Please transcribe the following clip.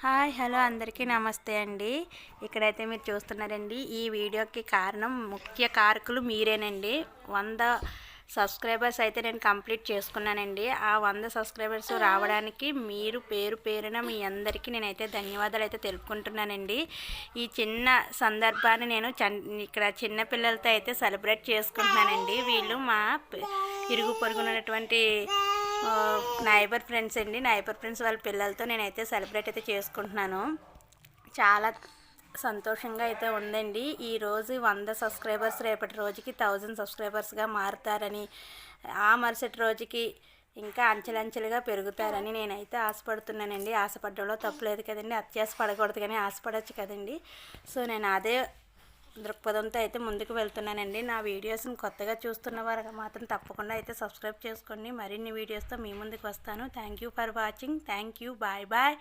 Hi hello అందరికీ నమస్తే అండి. ఇక్కడైతే మీరు చూస్తున్నారండి, ఈ వీడియోకి కారణం ముఖ్య కారకులు మీరేనండి. 100 సబ్స్క్రైబర్స్ అయితే నేను కంప్లీట్ చేసుకున్నానండి. ఆ 100 సబ్స్క్రైబర్స్ రావడానికి మీరు పేరు పేరున మీ అందరికీ నేనైతే ధన్యవాదాలు అయితే తెలుపుకుంటున్నానండి. ఈ చిన్న సందర్భాన్ని నేను ఇక్కడ చిన్న పిల్లలతో అయితే సెలబ్రేట్ చేసుకుంటున్నానండి. వీళ్ళు మా ఇరుగు పొరుగునటువంటి నైబర్ ఫ్రెండ్స్ అండి. నైబర్ ఫ్రెండ్స్ వాళ్ళ పిల్లలతో నేనైతే సెలబ్రేట్ అయితే చేసుకుంటున్నాను. చాలా సంతోషంగా అయితే ఉందండి. ఈరోజు 100 సబ్స్క్రైబర్స్ రేపటి రోజుకి 1000 సబ్స్క్రైబర్స్గా మారుతారని, ఆ మరుసటి రోజుకి ఇంకా అంచెలంచెలుగా పెరుగుతారని నేనైతే ఆశపడుతున్నానండి. ఆశపడడంలో తప్పులేదు కదండి. అత్యాశ పడకూడదు కానీ ఆశపడవచ్చు కదండి. సో నేను అదే దృక్పథంతో అయితే ముందుకు వెళ్తున్నానండి. నా వీడియోస్ని కొత్తగా చూస్తున్న వారు మాత్రం తప్పకుండా అయితే సబ్స్క్రైబ్ చేసుకోండి. మరిన్ని వీడియోస్తో మీ ముందుకు వస్తాను. Thank you for watching. Thank you. Bye bye.